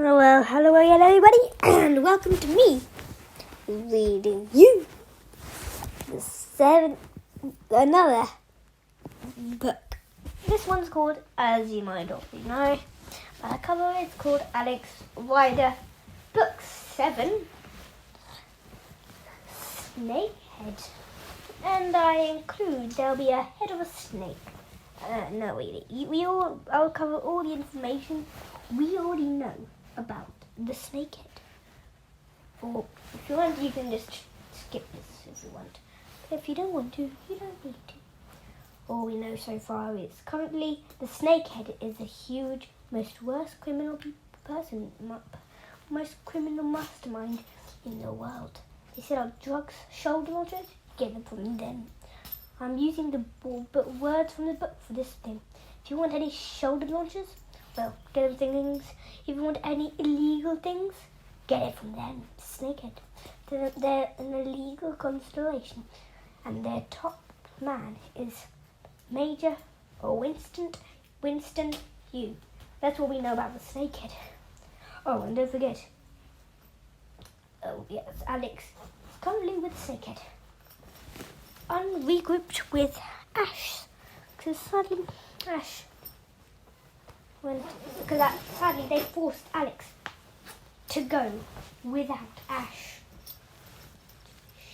Well, hello again, everybody, and welcome to me reading you another book. This one's called, as you might already know, by the cover, it's called Alex Rider, Book 7, Snakehead. And there'll be a head of a snake. No, really. I'll cover all the information we already know about the snakehead. Or if you want, you can just skip this if you want. But if you don't want to, you don't need to. All we know so far is currently the snakehead is a huge, most criminal mastermind in the world. They set up drugs, shoulder launchers, get them from them. I'm using the words from the book for this thing. If you want any shoulder launchers, well, get them things. If you want any illegal things, get it from them. Snakehead. They're an illegal constellation, and their top man is Major or Winston Hugh. That's what we know about the snakehead. Oh, and don't forget. Oh yes, Alex is currently with snakehead. Regrouped with Ash, because sadly they forced Alex to go without Ash.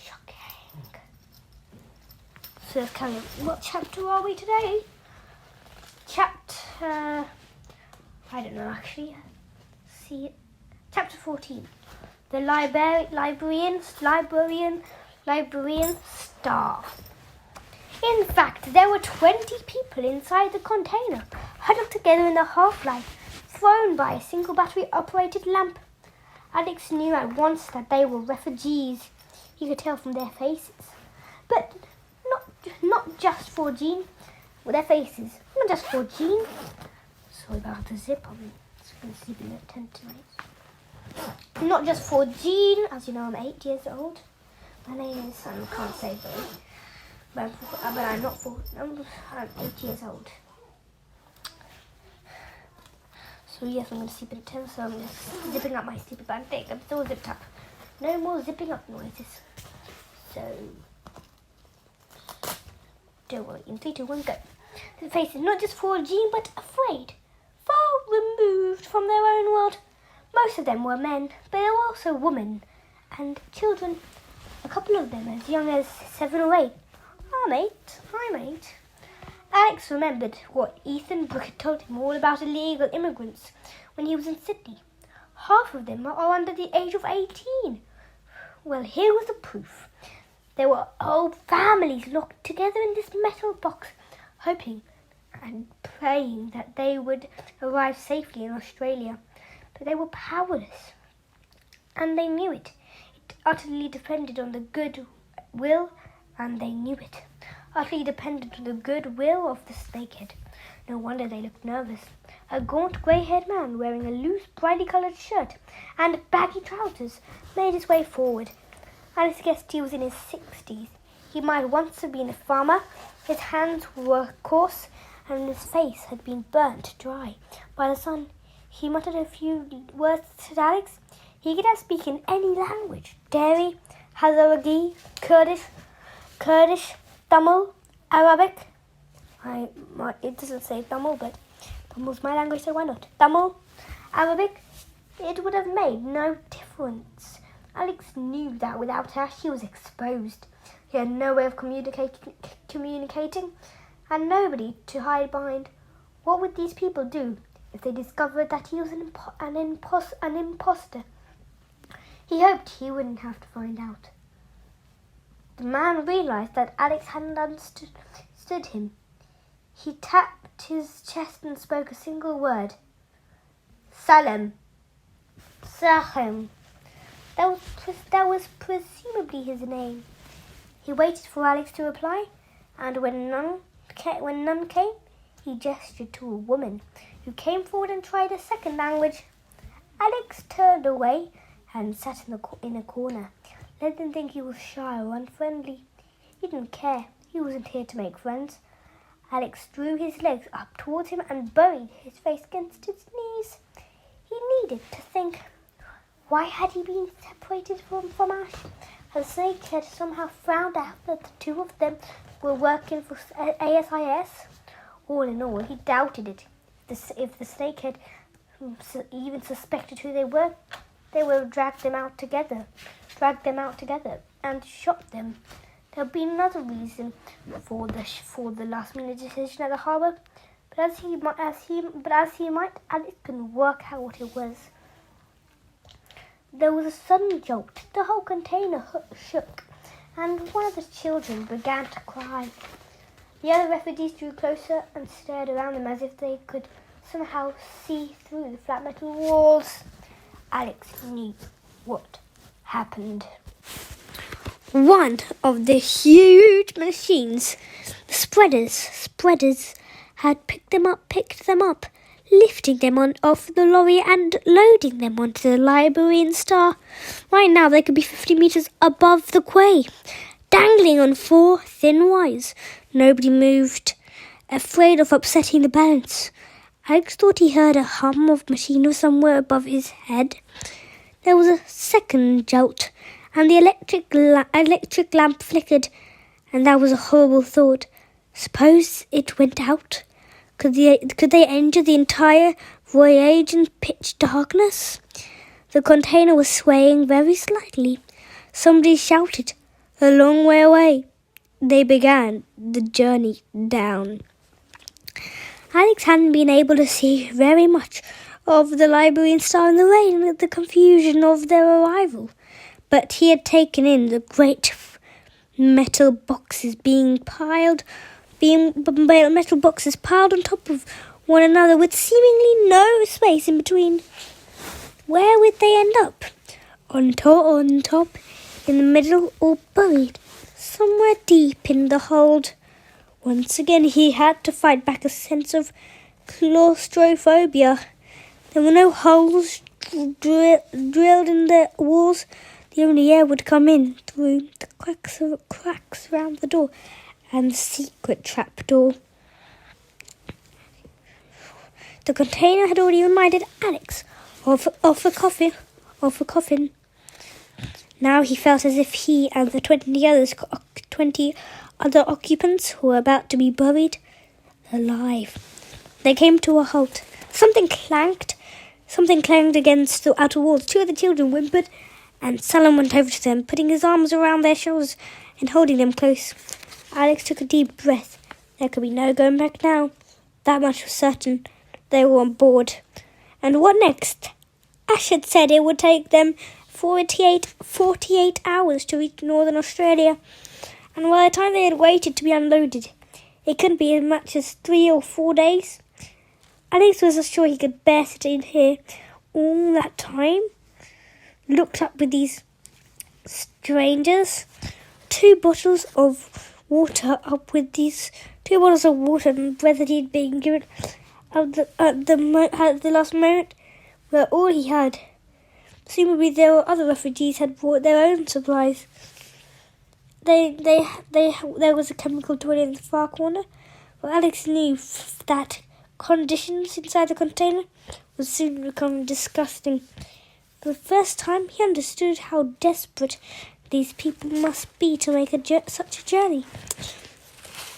Shocking. So let's carry on. What chapter are we today? Chapter, I don't know actually. See it. Chapter 14. The librarian star. In fact, there were 20 people inside the container, huddled together in the half-light, thrown by a single battery-operated lamp. Alex knew at once that they were refugees. He could tell from their faces. But not just for Jean. With their faces, not just for Jean. Sorry about the zip. I'm going to sleep in the tent tonight. Not just for Jean. As you know, I'm 8 years old. My name is, I can't say though, but I'm not 4, I'm 8 years old. So yes, I'm going to sleep in a tent, so I'm just zipping up my sleeping bag thing. I'm still zipped up. No more zipping up noises. So, don't worry, in 3, 2, 1, go. The face is not just for Jean, but afraid, far removed from their own world. Most of them were men, but there were also women and children. A couple of them as young as 7 or 8. I'm 8. Alex remembered what Ethan Brooke had told him all about illegal immigrants when he was in Sydney. Half of them are under the age of 18. Well, here was the proof. There were whole families locked together in this metal box, hoping and praying that they would arrive safely in Australia. But they were powerless, and they knew it. Utterly depended on the goodwill, and they knew it. Utterly dependent on the goodwill of the snakehead. No wonder they looked nervous. A gaunt grey-haired man wearing a loose, brightly coloured shirt and baggy trousers made his way forward. Alice guessed he was in his 60s. He might once have been a farmer. His hands were coarse, and his face had been burnt dry by the sun. He muttered a few words to Alex. He could now speak in any language. Dari, Hazaragi, Kurdish, Tamil, Arabic. It doesn't say Tamil, but Tamil's my language, so why not? Tamil, Arabic. It would have made no difference. Alex knew that without Ash, he was exposed. He had no way of communicating, and nobody to hide behind. What would these people do if they discovered that he was an imposter? He hoped he wouldn't have to find out. The man realized that Alex hadn't understood him. He tapped his chest and spoke a single word. Salam. Sahem. That was presumably his name. He waited for Alex to reply, and when none came, he gestured to a woman who came forward and tried a second language. Alex turned away and sat in a corner. Let them think he was shy or unfriendly. He didn't care. He wasn't here to make friends. Alex drew his legs up towards him and buried his face against his knees. He He needed to think. Why had he been separated from Ash? Had Snakehead somehow found out that the two of them were working for ASIS? All in all, he doubted it. If the Snakehead even suspected who they would have dragged them out together and shot them. There would be another reason for the last-minute decision at the harbour, but as he might, Alex couldn't work out what it was. There was a sudden jolt. The whole container shook, and one of the children began to cry. The other refugees drew closer and stared around them as if they could somehow see through the flat metal walls. Alex knew what happened. One of the huge machines, the spreaders, had picked them up, lifting them off the lorry and loading them onto the library and Star. Right now they could be 50 meters above the quay, dangling on 4 thin wires. Nobody moved, afraid of upsetting the balance. Alex thought he heard a hum of machinery somewhere above his head. There was a second jolt, and the electric lamp flickered, and that was a horrible thought. Suppose it went out? Could they enter the entire voyage in pitch darkness? The container was swaying very slightly. Somebody shouted, "A long way away." They began the journey down. Alex hadn't been able to see very much of the library and Star in the rain and the confusion of their arrival, but he had taken in the great metal boxes piled on top of one another with seemingly no space in between. Where would they end up? On top, in the middle, or buried somewhere deep in the hold? Once again he had to fight back a sense of claustrophobia. There were no holes drilled in the walls. The only air would come in through the cracks around the door and the secret trapdoor. The container had already reminded Alex of a coffin. Now he felt as if he and the 20 other occupants were about to be buried alive. They came to a halt. Something clanged against the outer walls. 2 of the children whimpered, and Salem went over to them, putting his arms around their shoulders and holding them close. Alex took a deep breath. There could be no going back now. That much was certain. They were on board. And what next? Ash had said it would take them 48 hours to reach Northern Australia. And by the time they had waited to be unloaded, it couldn't be as much as 3 or 4 days. Alex was sure he could bear sitting here all that time. Looked up with these strangers. 2 bottles of water and bread that he'd been given at the last moment were all he had. Presumably there were other refugees had brought their own supplies. There was a chemical toilet in the far corner, but Alex knew that conditions inside the container would soon become disgusting. For the first time, he understood how desperate these people must be to make such a journey.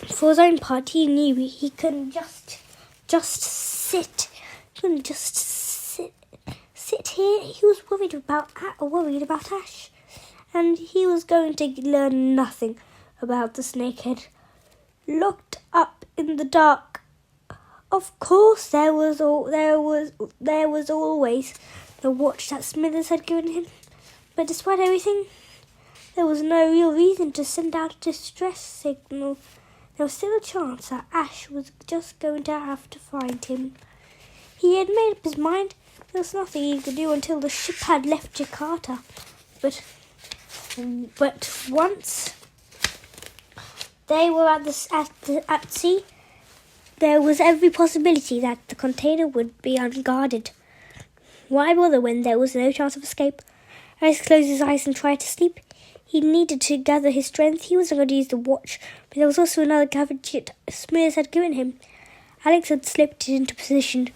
For his own part, he knew he couldn't just sit. He couldn't just sit here. He was worried about Ash, and he was going to learn nothing about the Snakehead. Locked up in the dark. Of course, there was always the watch that Smithers had given him. But despite everything, there was no real reason to send out a distress signal. There was still a chance that Ash was just going to have to find him. He had made up his mind. There was nothing he could do until the ship had left Jakarta. But once they were at sea, there was every possibility that the container would be unguarded. Why bother when there was no chance of escape? Alex closed his eyes and tried to sleep. He needed to gather his strength. He wasn't going to use the watch, but there was also another gadget Smithers had given him. Alex had slipped it into position.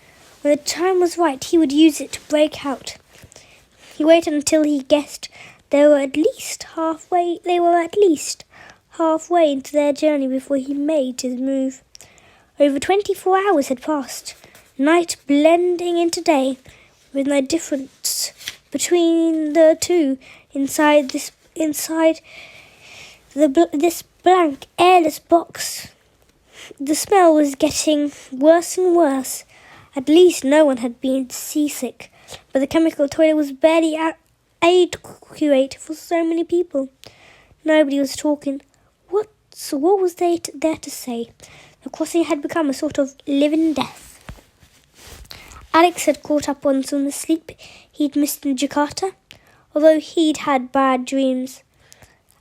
When the time was right, he would use it to break out. He waited until he guessed they were at least halfway into their journey before he made his move. Over 24 hours had passed, night blending into day, with no difference between the two inside this blank, airless box. The smell was getting worse and worse. At least no one had been seasick, but the chemical toilet was barely adequate for so many people. Nobody was talking. What was there to say? The crossing had become a sort of living death. Alex had caught up on some sleep he'd missed in Jakarta, although he'd had bad dreams.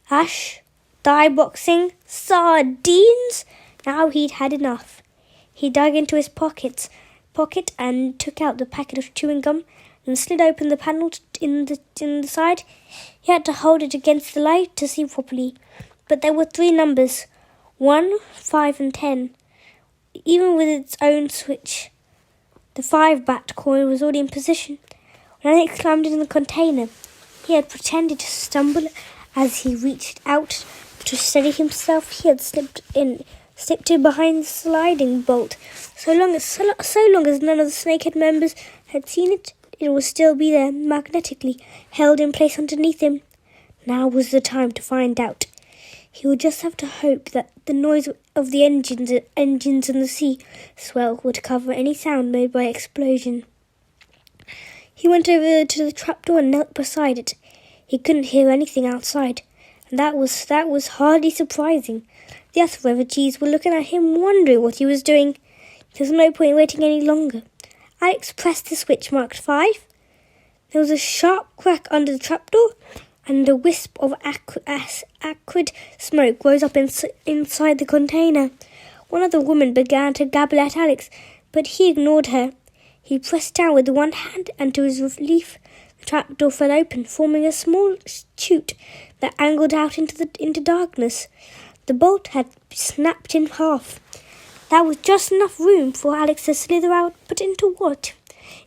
Ash, Thai boxing, sardines. Now he'd had enough. He dug into his pocket and took out the packet of chewing gum and slid open the panel in the side. He had to hold it against the light to see properly. But there were 3 numbers, 1, 5 and 10, even with its own switch. The 5-baht coin was already in position. When Alex climbed into the container, he had pretended to stumble as he reached out to steady himself. He had slipped in behind the sliding bolt. So long as none of the Snakehead members had seen it, it would still be there, magnetically held in place underneath him. Now was the time to find out. He would just have to hope that the noise of the engines and the sea swell would cover any sound made by explosion. He went over to the trapdoor and knelt beside it. He couldn't hear anything outside, and that was hardly surprising. The other refugees were looking at him, wondering what he was doing. There was no point waiting any longer. Alex pressed the switch marked 5. There was a sharp crack under the trapdoor, and a wisp of acrid smoke rose up inside the container. One of the women began to gabble at Alex, but he ignored her. He pressed down with one hand, and to his relief, the trapdoor fell open, forming a small chute that angled out into darkness. The bolt had snapped in half. That was just enough room for Alex to slither out, but into what?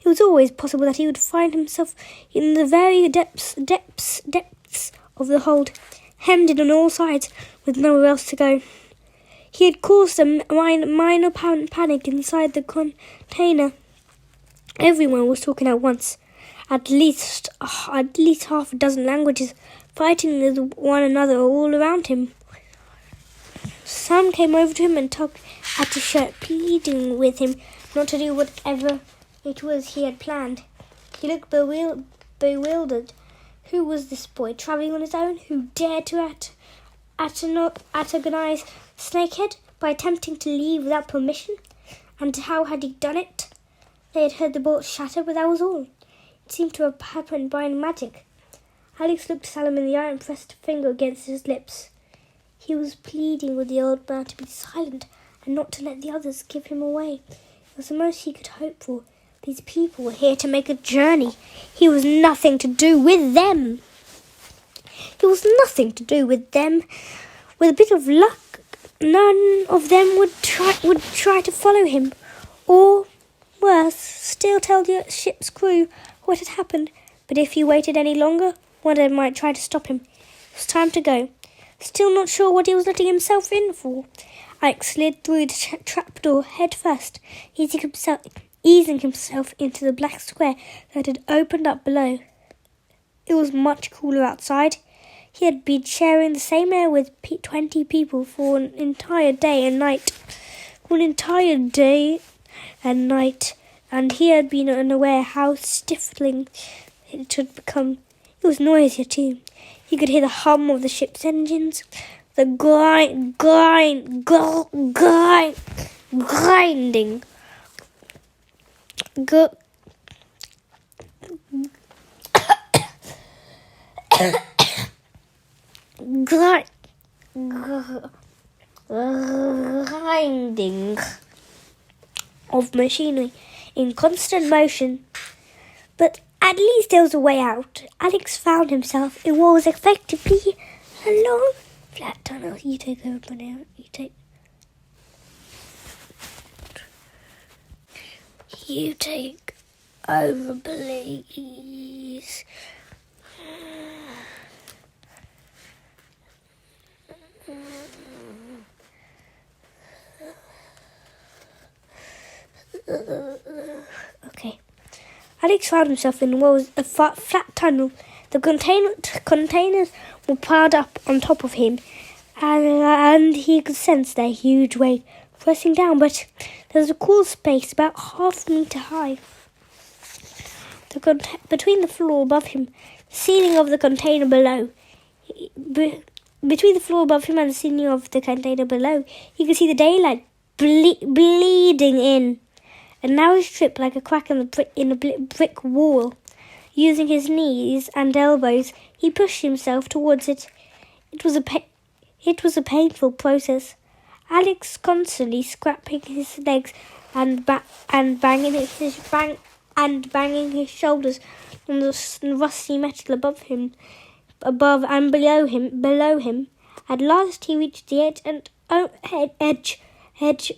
It was always possible that he would find himself in the very depths of the hold, hemmed in on all sides, with nowhere else to go. He had caused a minor panic inside the container. Everyone was talking at once, at least half a dozen languages, fighting with one another all around him. Some came over to him and tugged at his shirt, pleading with him not to do whatever it was he had planned. He looked bewildered. Who was this boy, travelling on his own, who dared to antagonize Snakehead by attempting to leave without permission? And how had he done it? They had heard the bolt shatter, but that was all. It seemed to have happened by magic. Alex looked Salim in the eye and pressed a finger against his lips. He was pleading with the old man to be silent and not to let the others give him away. It was the most he could hope for. These people were here to make a journey. He was nothing to do with them. With a bit of luck, none of them would try to follow him, or worse, still tell the ship's crew what had happened. But if he waited any longer, one of them might try to stop him. It was time to go. Still not sure what he was letting himself in for. Alex slid through the trapdoor head first, easing himself into the black square that had opened up below. It was much cooler outside. He had been sharing the same air with 20 people for an entire day and night. And he had been unaware how stifling it had become. It was noisier too. He could hear the hum of the ship's engines, the grinding, grinding of machinery in constant motion. But at least there was a way out. Alex found himself in what was effectively a long, flat tunnel. You take over now. You take over, please. Okay. Alex found himself in what was a flat tunnel. The containers were piled up on top of him, and he could sense their huge weight pressing down, but there was a cool space about half a meter high. Between the floor above him, the ceiling of the container below, between the floor above him and the ceiling of the container below, he could see the daylight bleeding in. A narrow strip like a crack in the brick wall. Using his knees and elbows, he pushed himself towards it. It was a painful process. Alex constantly scraping his legs and banging his shoulders on the rusty metal above and below him. At last he reached the edge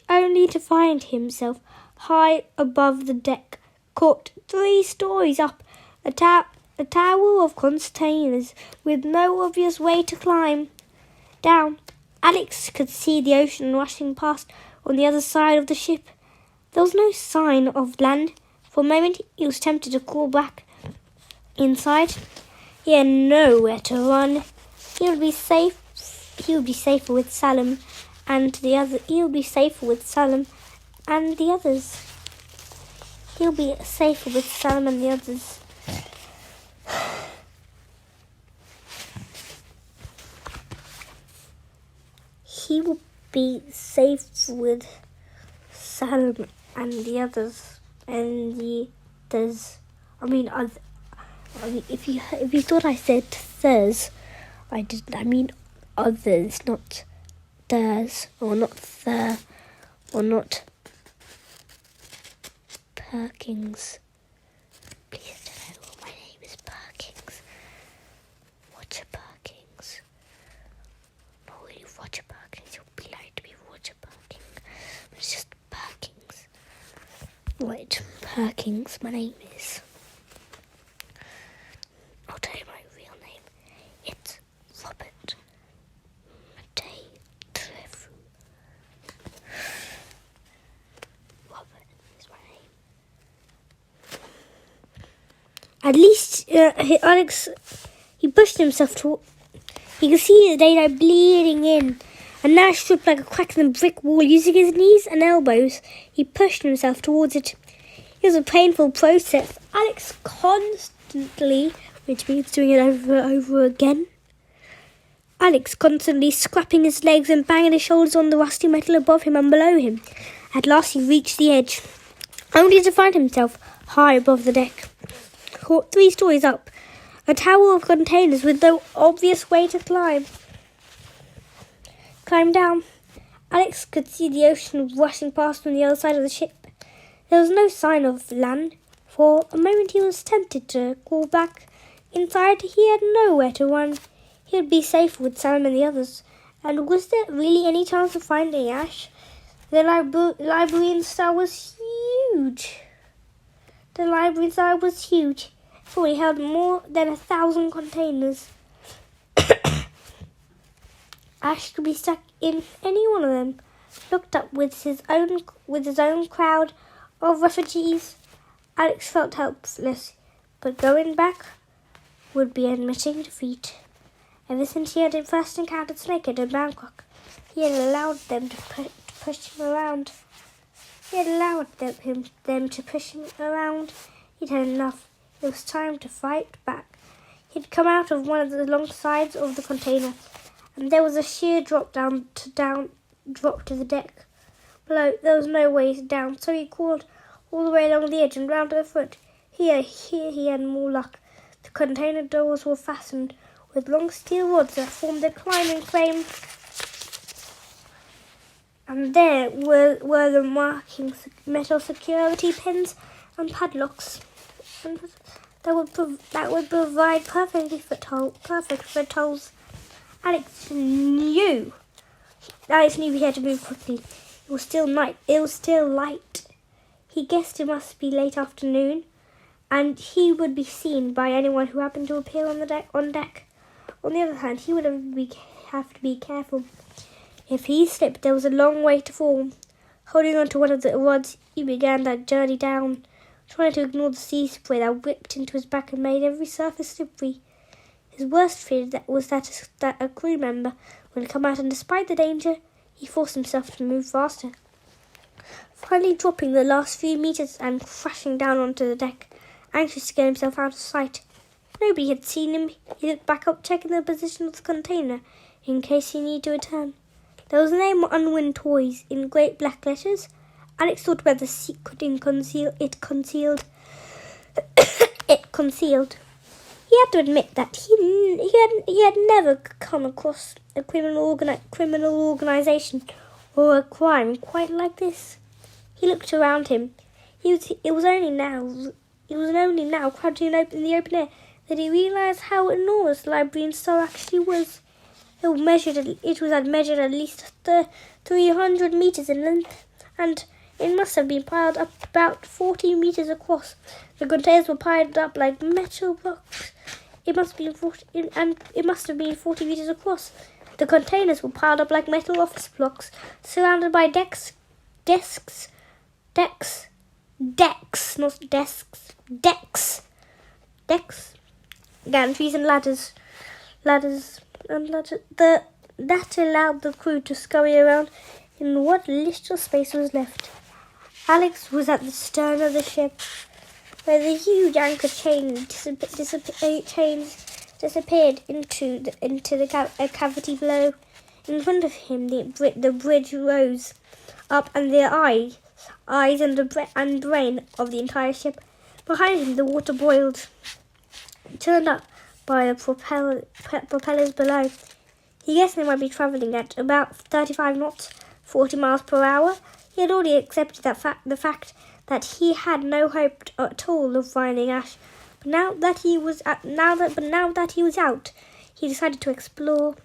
only to find himself high above the deck, caught 3 stories up, a tower of containers with no obvious way to climb down. Alex could see the ocean rushing past on the other side of the ship. There was no sign of land. For a moment he was tempted to crawl back inside. He had nowhere to run. He would be safer with Salem and the other. He'll be safer with Salem and the others. He'll be safer with Salem and the others. He will be safe with Salem and the others. If you thought I said theirs, I didn't. I mean others, not theirs, or not the, or not Perkins. Please don't know my name is Perkins. Roger Perkins. Not really Roger Perkins. It would be like to be Roger Perkins. But it's just Perkins. Right, Perkins, my name is. I'll tell you my real name. It's Robert Matei-Trefu. Robert is my name. At least, Alex, he pushed himself to. He could see the daylight bleeding in, and now stripped like a crack in the brick wall. Using his knees and elbows, he pushed himself towards it. It was a painful process. Alex constantly, which means doing it over again. Alex constantly scrapping his legs and banging his shoulders on the rusty metal above him and below him. At last he reached the edge, only to find himself high above the deck, caught 3 stories up, a tower of containers with no obvious way to climb down. Alex could see the ocean rushing past on the other side of the ship. There was no sign of land. For a moment he was tempted to crawl back inside. He had nowhere to run. He would be safe with Sam and the others. And was there really any chance of finding Ash? The library inside was huge. For he held more than 1,000 containers. Ash could be stuck in any one of them. Looked up with his own crowd of refugees. Alex felt helpless, but going back would be admitting defeat. Ever since he had first encountered Snakehead in Bangkok, he had allowed them to push him around. He'd had enough. It was time to fight back. He'd come out of one of the long sides of the container, and there was a sheer drop to the deck. Below, there was no way down, so he crawled all the way along the edge and round to the foot. Here he had more luck. The container doors were fastened with long steel rods that formed a climbing frame. And there were the marking metal security pins and padlocks. And that would provide perfect footholds. Alex knew he had to move quickly. It was still night. It was still light. He guessed it must be late afternoon, and he would be seen by anyone who happened to appear on deck. On the other hand, he would have to be careful. If he slipped, there was a long way to fall. Holding on to one of the rods, he began that journey down, trying to ignore the sea spray that whipped into his back and made every surface slippery. His worst fear was that a crew member would come out, and despite the danger, he forced himself to move faster. Finally dropping the last few meters and crashing down onto the deck, anxious to get himself out of sight. Nobody had seen him. He looked back up, checking the position of the container in case he needed to return. There was a name on Unwin Toys in great black letters. Alex thought about the secret it concealed. He had to admit that he had never come across a criminal organization or a crime quite like this. He looked around him. It was only now, crouching in the open air, that he realized how enormous the library in store actually was. It had measured at least 300 meters in length, and it must have been piled up about 40 meters across. The containers were piled up like metal blocks. It must have been 40 meters across. The containers were piled up like metal office blocks, surrounded by decks, gantries and ladders. That allowed the crew to scurry around in what little space was left. Alex was at the stern of the ship, where the huge anchor chain disappeared into the cavity below. In front of him, the bridge rose up, and the eyes and brain of the entire ship. Behind him, the water boiled, turned up by the propellers below. He guessed they might be travelling at about 35 knots, 40 miles per hour. He had already accepted the fact that he had no hope at all of finding Ash. But now that he was out, he decided to explore.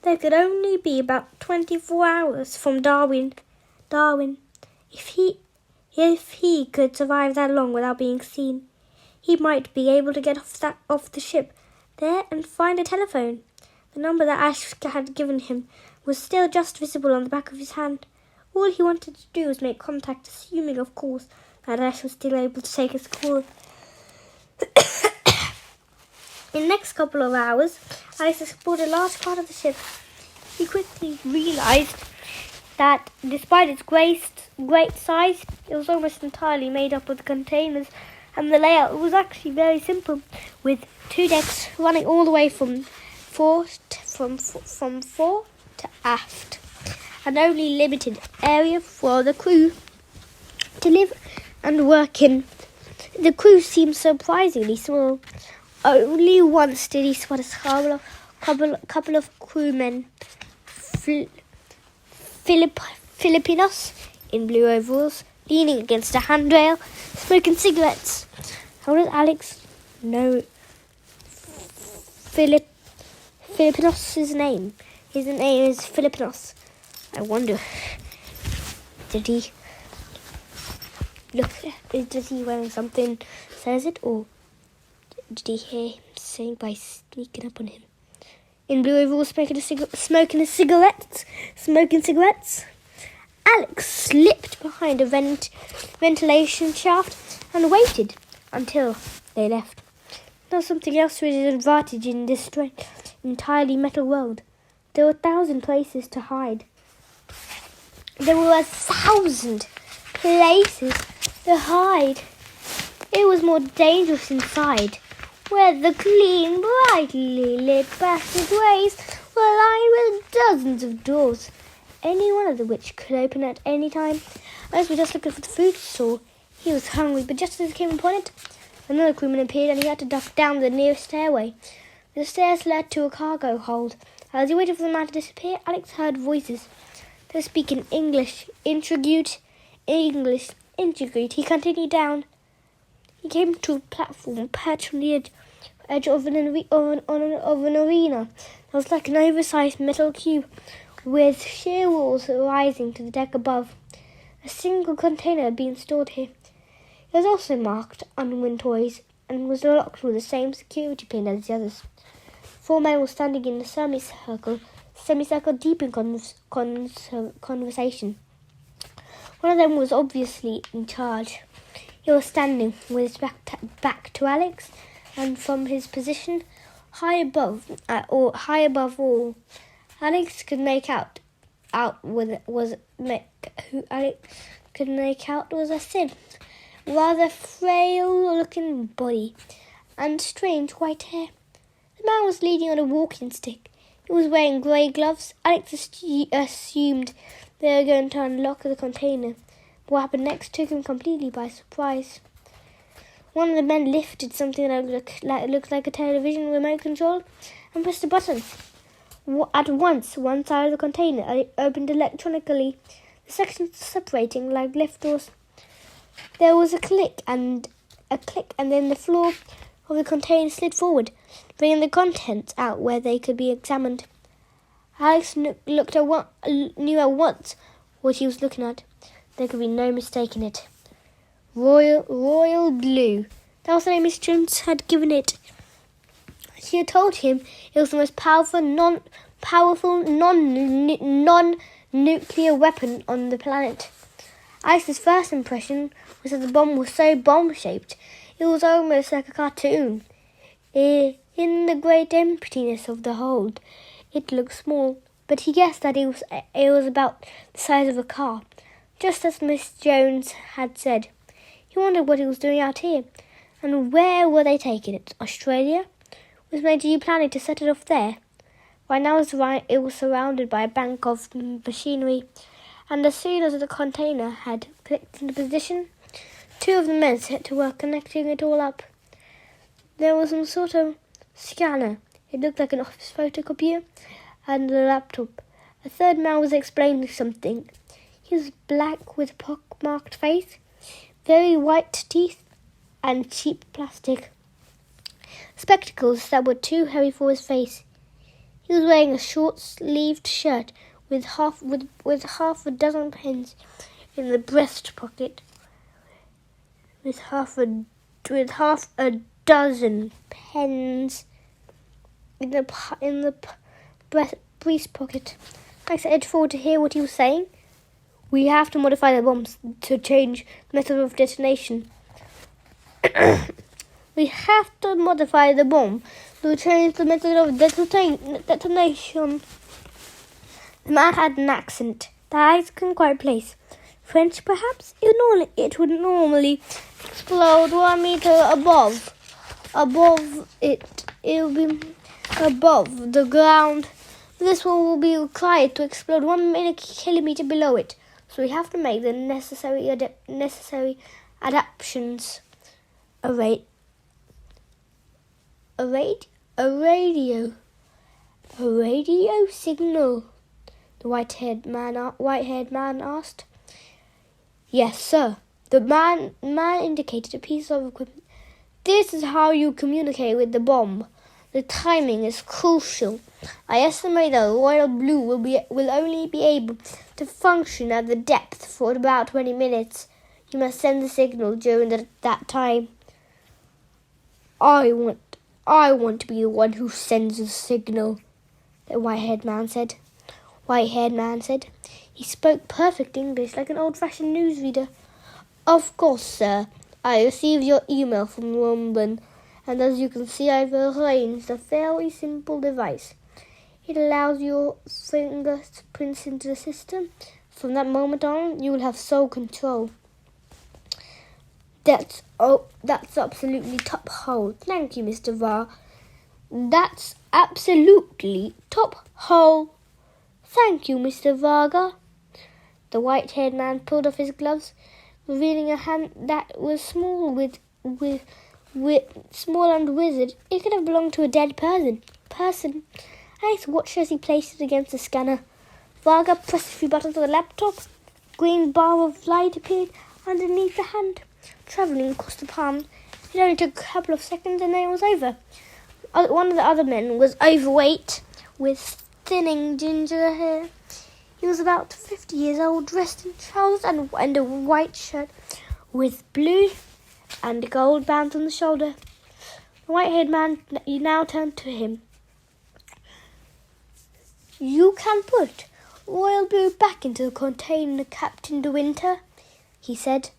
There could only be about 24 hours from Darwin. If he could survive that long without being seen, he might be able to get off the ship there and find a telephone. The number that Ash had given him was still just visible on the back of his hand. All he wanted to do was make contact, assuming, of course, that Ash was still able to take his call. In the next couple of hours, Alex explored a large part of the ship. He quickly realized that despite its great size, it was almost entirely made up of containers, and the layout was actually very simple, with 2 decks running all the way from fore to aft, and only limited area for the crew to live and work in. The crew seemed surprisingly small. Only once did he spot a couple of crewmen, Filipinos in blue overalls, leaning against a handrail, smoking cigarettes. How did Alex know Filipinos' name? His name is Filipinos. I wonder, did he wearing something says it, or did he hear him saying by sneaking up on him? In blue overalls, smoking cigarettes. Alex slipped behind a ventilation shaft and waited until they left. There was something else to his advantage in this strange, entirely metal world. There were 1,000 places to hide. There were 1,000 places to hide. It was more dangerous inside, where the clean, brightly lit passageways were lined with dozens of doors, any one of which could open at any time. Alex was just looking for the food store. He was hungry, but just as he came upon it, another crewman appeared, and he had to duck down the nearest stairway. The stairs led to a cargo hold. As he waited for the man to disappear, Alex heard voices. They were speaking English. Intrigued, he continued down. He came to a platform perched on the edge of an arena. It was like an oversized metal cube with sheer walls rising to the deck above. A single container had been stored here. It was also marked Unwin Toys and was locked with the same security pin as the others. 4 men were standing in a semicircle deep in conversation. One of them was obviously in charge. He was standing with his back to Alex, and from his position high above all, Alex could make out was a thin, rather frail-looking body and strange white hair. The man was leaning on a walking stick. He was wearing grey gloves. Alex assumed they were going to unlock the container. What happened next took him completely by surprise. One of the men lifted something that looked like a television remote control and pressed a button. At once, one side of the container opened electronically, the sections separating like lift doors. There was a click, and then the floor of the container slid forward, bringing the contents out where they could be examined. Alex knew at once what he was looking at. There could be no mistaking it. Royal blue. That was the name Miss Jones had given it. She had told him it was the most powerful non-nuclear weapon on the planet. Alex's first impression was that the bomb was so bomb-shaped, it was almost like a cartoon. In the great emptiness of the hold, it looked small, but he guessed that it was about the size of a car, just as Miss Jones had said. He wondered what it was doing out here, and where were they taking it? Australia? Was Major planning to set it off there? Right now it was surrounded by a bank of machinery, and as soon as the container had clicked into position, 2 of the men set to work connecting it all up. There was some sort of scanner. It looked like an office photocopier and a laptop. A third man was explaining something. He was black with a pock-marked face, very white teeth, and cheap plastic spectacles that were too heavy for his face. He was wearing a short-sleeved shirt with half a dozen pens in the breast pocket. With half a dozen pens in the breast pocket. I edged forward to hear what he was saying. We have to modify the bombs to change the method of detonation. We have to modify the bomb to change the method of detonation. The man had an accent that I couldn't quite place. French, perhaps? It would normally explode 1 meter above. It will be above the ground. This one will be required to explode 1 kilometer below it. So we have to make the necessary adaptations. A radio signal? The white-haired man asked. Yes, sir. The man indicated a piece of equipment. This is how you communicate with the bomb. The timing is crucial. I estimate that Royal Blue will only be able to function at the depth for about 20 minutes. You must send the signal during that time. I want to be the one who sends the signal, the white-haired man said. He spoke perfect English, like an old-fashioned newsreader. Of course, sir. I received your email from London, and as you can see, I've arranged a fairly simple device. It allows your fingerprints into the system. From that moment on, you will have sole control. That's absolutely top hole. Thank you, Mr. Var. That's absolutely top hole. Thank you, Mr. Varga. The white-haired man pulled off his gloves, revealing a hand that was small small and withered. It could have belonged to a dead person. Alex watched as he placed it against the scanner. Varga pressed a few buttons on the laptop. A green bar of light appeared underneath the hand, travelling across the palm. It only took a couple of seconds and then it was over. One of the other men was overweight, with thinning ginger hair. He was about 50 years old, dressed in trousers and a white shirt with blue and gold bands on the shoulder. The white-haired man now turned to him. "You can put Royal Blue back into the container, Captain De Winter," he said.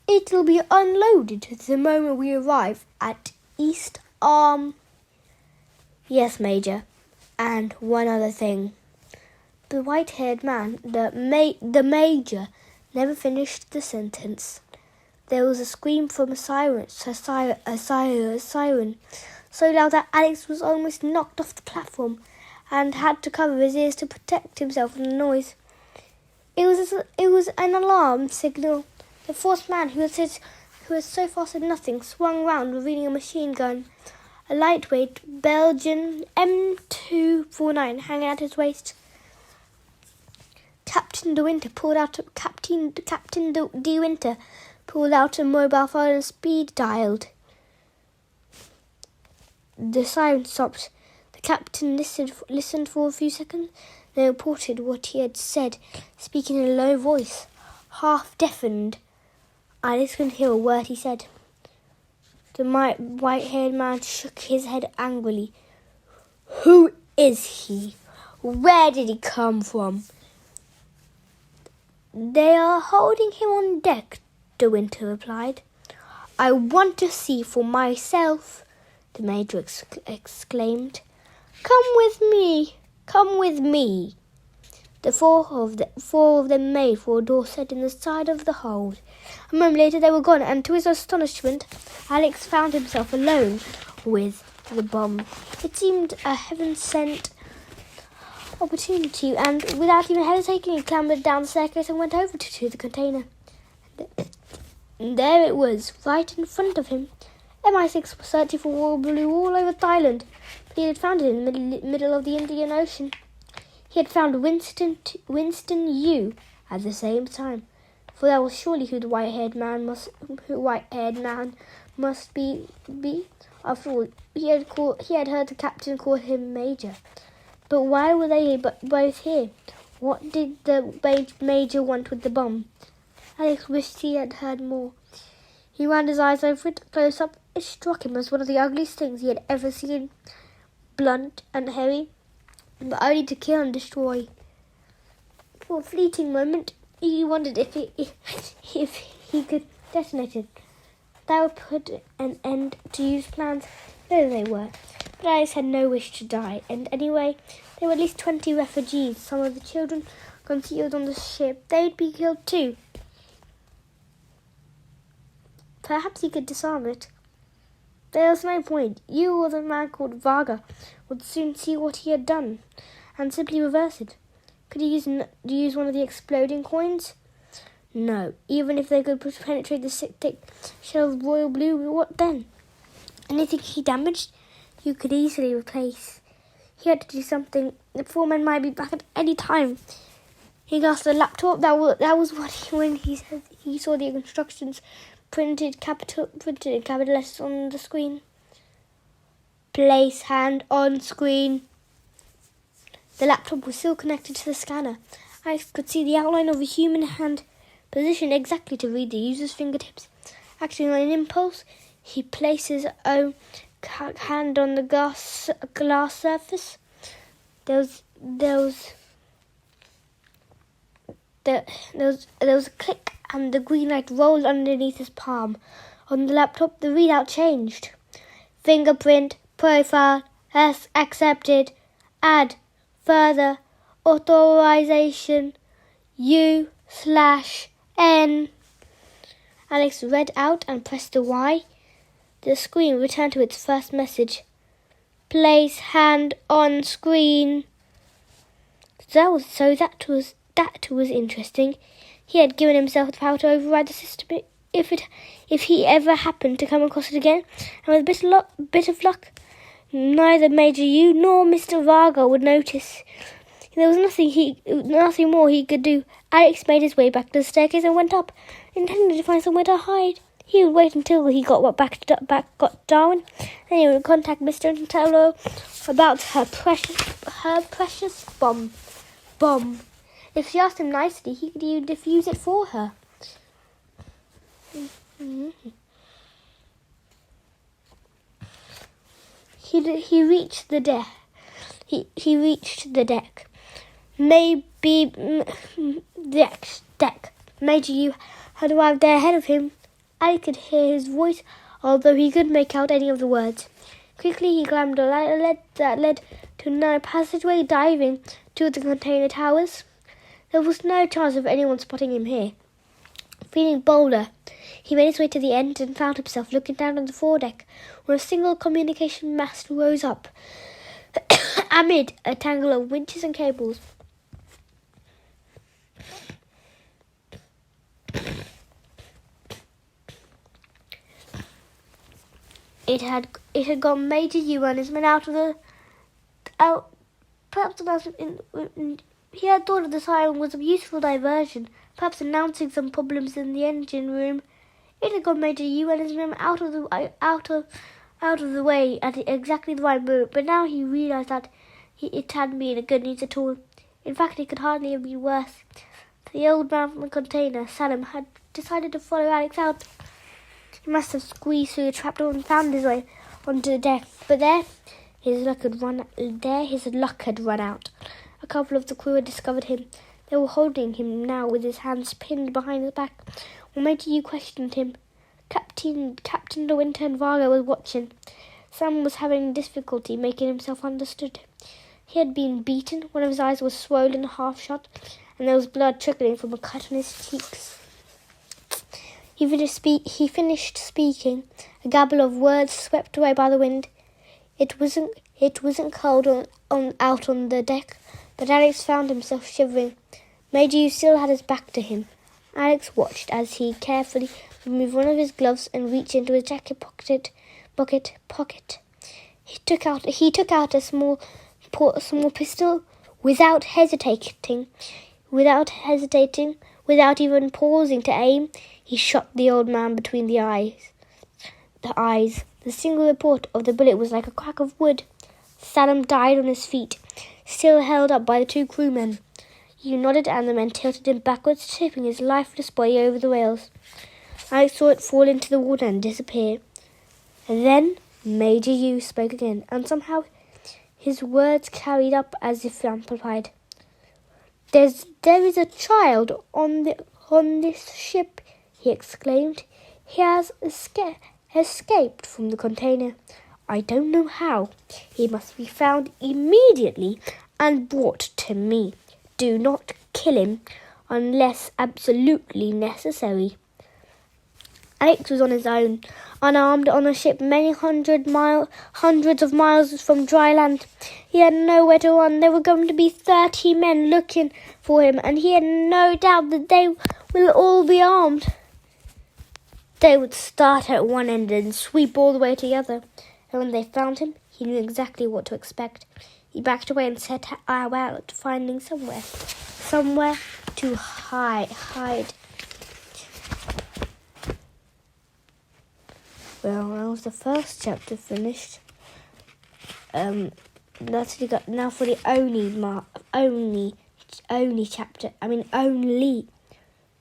"It'll be unloaded the moment we arrive at East Arm." "Yes, Major, and one other thing." The white-haired man, the Major, never finished the sentence. There was a scream from a siren, so loud that Alex was almost knocked off the platform and had to cover his ears to protect himself from the noise. It was an alarm signal. The fourth man, who had so far said nothing, swung round, revealing a machine gun, a lightweight Belgian M249 hanging at his waist. Captain De Winter pulled out a mobile phone and speed dialed. The siren stopped. The captain listened for a few seconds, then reported what he had said, speaking in a low voice, half deafened. Alice couldn't hear a word he said. The white-haired man shook his head angrily. "Who is he? Where did he come from?" "They are holding him on deck," De Winter replied. "I want to see for myself," the Major exclaimed. Come with me. The four of them made for a door set in the side of the hold. A moment later they were gone, and to his astonishment, Alex found himself alone with the bomb. It seemed a heaven-sent opportunity, and without even hesitating, he clambered down the staircase and went over to the container. And there it was, right in front of him. MI6 was searching for Royal Blue all over Thailand, but he had found it in the middle of the Indian Ocean. He had found Winston Yu at the same time, for that was surely who the white-haired man must be. After all, he had heard the captain call him Major. But why were they both here? What did the Major want with the bomb? Alex wished he had heard more. He ran his eyes over it close up. It struck him as one of the ugliest things he had ever seen. Blunt and heavy, but only to kill and destroy. For a fleeting moment, he wondered if he could detonate it. That would put an end to Yu's plans. There they were. But Alice had no wish to die, and anyway, there were at least 20 refugees, some of the children concealed on the ship. They'd be killed too. Perhaps he could disarm it. There was no point. You or the man called Varga would soon see what he had done, and simply reverse it. Could he use one of the exploding coins? No. Even if they could penetrate the thick shell of Royal Blue, what then? Anything he damaged, you could easily replace. He had to do something. The four men might be back at any time. He grasped the laptop. That was when he saw the instructions printed in capital letters on the screen. Place hand on screen. The laptop was still connected to the scanner. Alex could see the outline of a human hand, positioned exactly to read the user's fingertips. Acting on an impulse, he placed his own hand on the glass surface. There was a click, and the green light rolled underneath his palm. On the laptop, the readout changed. Fingerprint profile has accepted. Add further authorization U/N. Alex read out and pressed the Y. The screen returned to its first message. Place hand on screen. That was interesting. He had given himself the power to override the system if he ever happened to come across it again, and with a bit of luck, neither Major Yu nor Mr. Varga would notice. There was nothing more he could do. Alex made his way back to the staircase and went up, intending to find somewhere to hide. He would wait until he got got Darwin, and he would contact Mr. and tell her about her precious bomb. If she asked him nicely, he could even defuse it for her. He reached the deck. He reached the deck. Maybe deck. Major Yu had arrived there ahead of him. I could hear his voice, although he couldn't make out any of the words. Quickly he climbed a ladder that led to a narrow passageway, diving to the container towers. There was no chance of anyone spotting him here. Feeling bolder, he made his way to the end and found himself looking down on the foredeck, where a single communication mast rose up amid a tangle of winches and cables. It had got Major Yu and his men out. Perhaps he had thought the siren was a useful diversion, perhaps announcing some problems in the engine room. It had got Major Yu and his men out of the way at exactly the right moment, but now he realised that it hadn't been a good news at all. In fact, it could hardly have been worse. The old man from the container, Salim, had decided to follow Alex out. He must have squeezed through the trapdoor and found his way onto the deck, but there his luck had run out. A couple of the crew had discovered him. They were holding him now with his hands pinned behind his back. When Major Yu questioned him, Captain De Winter and Vargo was watching. Sam was having difficulty making himself understood. He had been beaten, one of his eyes was swollen half shut, and there was blood trickling from a cut on his cheeks. He finished speaking. A gabble of words swept away by the wind. It wasn't cold out on the deck, but Alex found himself shivering. Major Yu still had his back to him. Alex watched as he carefully removed one of his gloves and reached into his jacket pocket. He took out a small pistol without hesitating. Without even pausing to aim, he shot the old man between the eyes. The single report of the bullet was like a crack of wood. Salim died on his feet, still held up by the two crewmen. Yu nodded and the men tilted him backwards, tipping his lifeless body over the rails. I saw it fall into the water and disappear. And then Major Yu spoke again, and somehow his words carried up as if amplified. There is a child on this ship, he exclaimed. He has escaped from the container. I don't know how. He must be found immediately and brought to me. Do not kill him unless absolutely necessary. Alex was on his own, unarmed, on a ship many hundreds of miles from dry land. He had nowhere to run. There were going to be 30 men looking for him, and he had no doubt that they will all be armed. They would start at one end and sweep all the way to the other. And when they found him, he knew exactly what to expect. He backed away and set out, finding somewhere to hide. Well, that was the first chapter finished. That's now for the only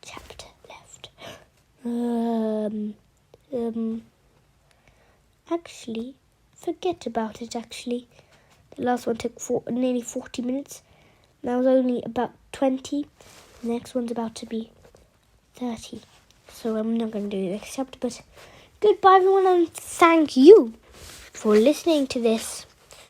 chapter left. Actually, forget about it. Actually, the last one took nearly 40 minutes. That was only about 20. The next one's about to be 30. So I'm not going to do the next chapter, but goodbye everyone, and thank you for listening to this.